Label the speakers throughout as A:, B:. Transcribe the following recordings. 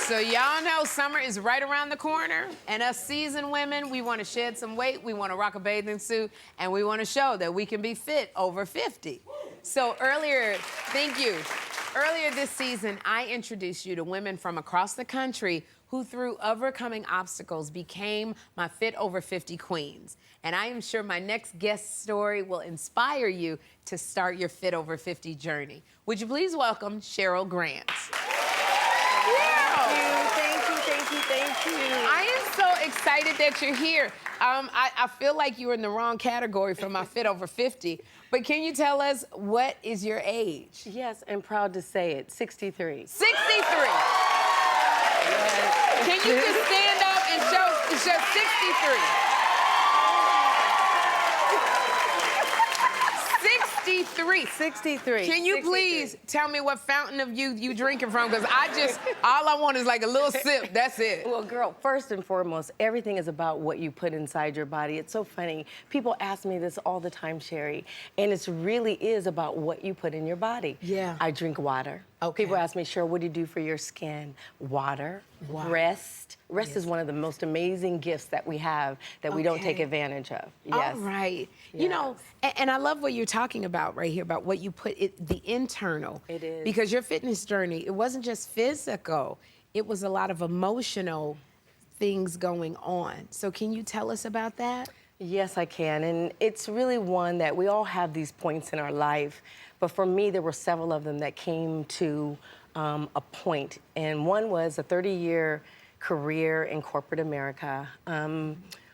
A: So y'all know summer is right around the corner, and us seasoned women, we want to shed some weight, we want to rock a bathing suit, and we want to show that we can be fit over 50. So earlier this season, I introduced you to women from across the country who, through overcoming obstacles, became my Fit Over 50 queens. And I am sure my next guest story will inspire you to start your Fit Over 50 journey. Would you please welcome Sheryl Grant? Thank you. I am so excited that you're here. I feel like you're in the wrong category for my Fit Over 50, but can you tell us what is your age?
B: Yes, I'm proud to say it, 63.
A: 63. Yes. Can you just stand up and show 63?
B: 63.
A: Can you please tell me what fountain of youth you drinking from? Because all I want is like a little sip, that's it.
B: Well, girl, first and foremost, everything is about what you put inside your body. It's so funny. People ask me this all the time, Sherry, and it really is about what you put in your body.
A: Yeah.
B: I drink water.
A: Okay.
B: People ask me, Cheryl, what do you do for your skin? Water, rest. Rest is one of the most amazing gifts that we have that we don't take advantage of. Yes.
A: All right.
B: Yes.
A: You know, and I love what you're talking about right here, about what you put, the internal.
B: It is.
A: Because your fitness journey, it wasn't just physical, it was a lot of emotional things going on. So can you tell us about that?
B: Yes, I can. And it's really one that we all have these points in our life. But for me, there were several of them that came to a point. And one was a 30-year career in corporate America.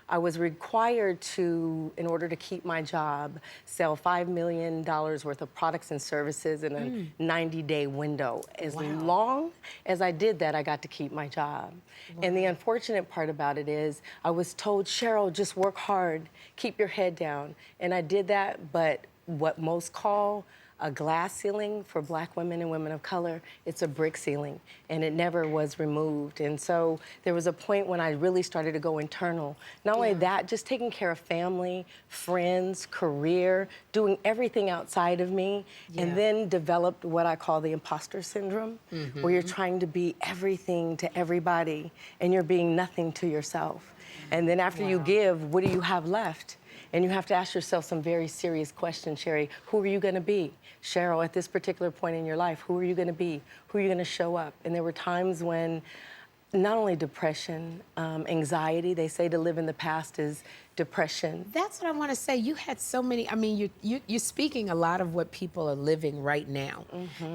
B: I was required to, in order to keep my job, sell $5 million worth of products and services in a 90-day window. As long as I did that, I got to keep my job. And the unfortunate part about it is I was told, Cheryl, just work hard, keep your head down. And I did that, but what most call a glass ceiling for Black women and women of color, it's a brick ceiling, and it never was removed. And so there was a point when I really started to go internal. Not only that, just taking care of family, friends, career, doing everything outside of me, and then developed what I call the imposter syndrome, where you're trying to be everything to everybody, and you're being nothing to yourself. And then after you give, what do you have left? And you have to ask yourself some very serious questions, Sherry. Who are you going to be? Cheryl, at this particular point in your life, who are you going to be? Who are you going to show up? And there were times when not only depression, anxiety, they say to live in the past is depression.
A: That's what I want to say. You had so many, I mean, you're speaking a lot of what people are living right now.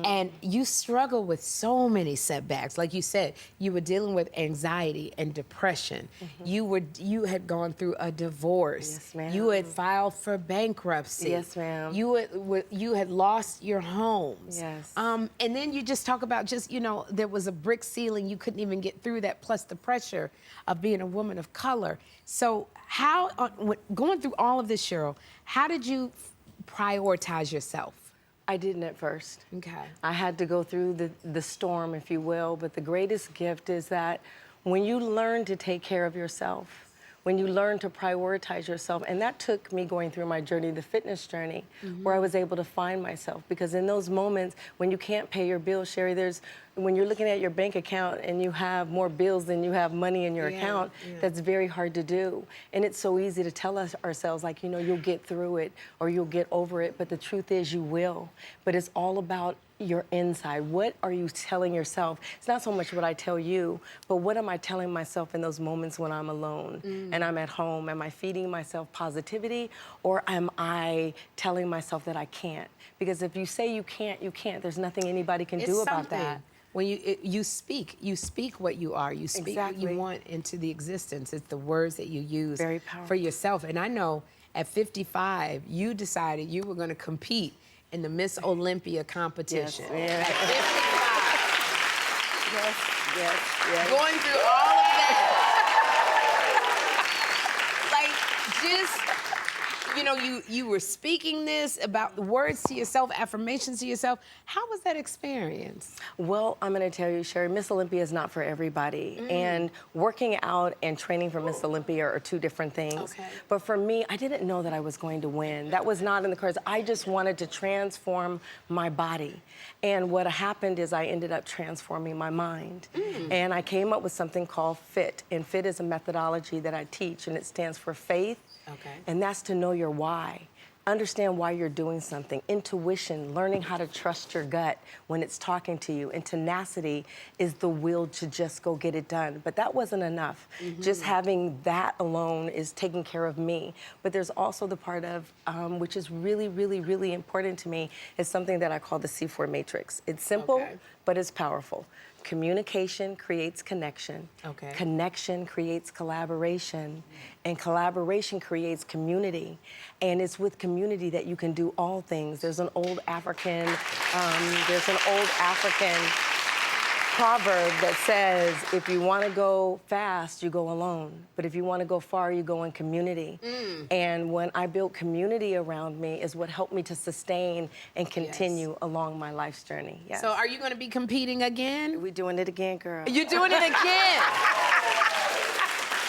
A: And you struggle with so many setbacks. Like you said, you were dealing with anxiety and depression. You had gone through a divorce.
B: Yes, ma'am.
A: You had filed for bankruptcy.
B: Yes, ma'am.
A: You had lost your homes.
B: Yes.
A: And then you just talk about just, you know, there was a brick ceiling. You couldn't even get through that, plus the pressure of being a woman of color. So how, going through all of this, Cheryl, how did you prioritize yourself?
B: I didn't at first.
A: Okay.
B: I had to go through the storm, if you will, but the greatest gift is that when you learn to take care of yourself, when you learn to prioritize yourself, and that took me going through my journey, the fitness journey, where I was able to find myself. Because in those moments when you can't pay your bills, Sherry, when you're looking at your bank account and you have more bills than you have money in your account, that's very hard to do. And it's so easy to tell ourselves, like, you know, you'll get through it or you'll get over it, but the truth is you will. But it's all about your inside. What are you telling yourself? It's not so much what I tell you, but what am I telling myself in those moments when I'm alone and I'm at home? Am I feeding myself positivity, or am I telling myself that I can't? Because if you say you can't, you can't. There's nothing anybody can do about that.
A: When you speak what you are. You speak what you want into the existence. It's the words that you use for yourself. And I know at 55, you decided you were going to compete in the Miss Olympia competition. At 55.
B: Yes.
A: Going through all of that. Like, just, you know, you were speaking this about words to yourself, affirmations to yourself. How was that experience?
B: Well, I'm going to tell you, Sherry, Miss Olympia is not for everybody. And working out and training for Miss Olympia are two different things.
A: Okay.
B: But for me, I didn't know that I was going to win. That was not in the cards. I just wanted to transform my body. And what happened is I ended up transforming my mind. And I came up with something called FIT. And FIT is a methodology that I teach, and it stands for faith.
A: Okay.
B: And that's to know your why. Understand why you're doing something. Intuition, learning how to trust your gut when it's talking to you. And tenacity is the will to just go get it done. But that wasn't enough. Just having that alone is taking care of me. But there's also the part of, which is really, really, really important to me, is something that I call the C4 matrix. It's simple, but it's powerful. Communication creates connection.
A: Okay.
B: Connection creates collaboration. And collaboration creates community. And it's with community that you can do all things. There's an old African proverb that says, if you want to go fast, you go alone. But if you want to go far, you go in community. And when I built community around me is what helped me to sustain and continue along my life's journey. Yes.
A: So are you going to be competing again?
B: We doing it again, girl.
A: You're doing it again.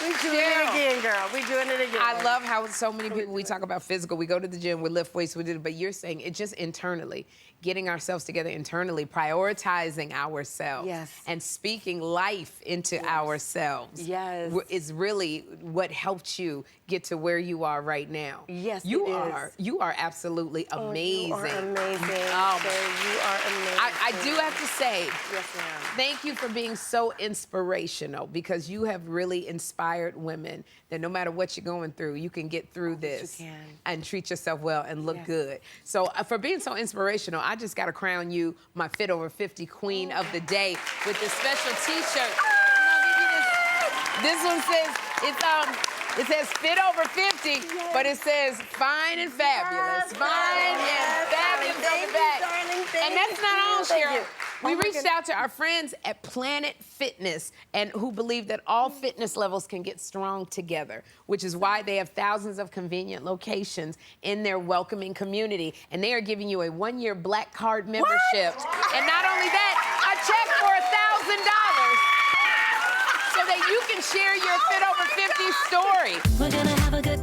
B: We doing it again, girl. We doing it again.
A: I love how so many people, we talk about physical, we go to the gym, we lift weights, we do it, but you're saying it just internally, getting ourselves together internally, prioritizing ourselves, and speaking life into ourselves is really what helped you get to where you are right now.
B: Yes,
A: you are absolutely amazing.
B: You are amazing. You are amazing.
A: I do have to say,
B: yes, ma'am.
A: Thank you for being so inspirational, because you have really inspired women that no matter what you're going through, you can get through this and treat yourself well and look good. So for being so inspirational, I just got to crown you my Fit Over 50 Queen of the Day with this special T-shirt. This one says, it says Fit Over 50, but it says fine and fabulous. Fine and fabulous on the back. And that's not all, Cheryl. We reached out to our friends at Planet Fitness, and who believe that all fitness levels can get strong together, which is why they have thousands of convenient locations in their welcoming community. And they are giving you a 1-year Black Card membership. And not only that, a check for $1,000 so that you can share your Fit Over 50 story.
C: We're gonna have a good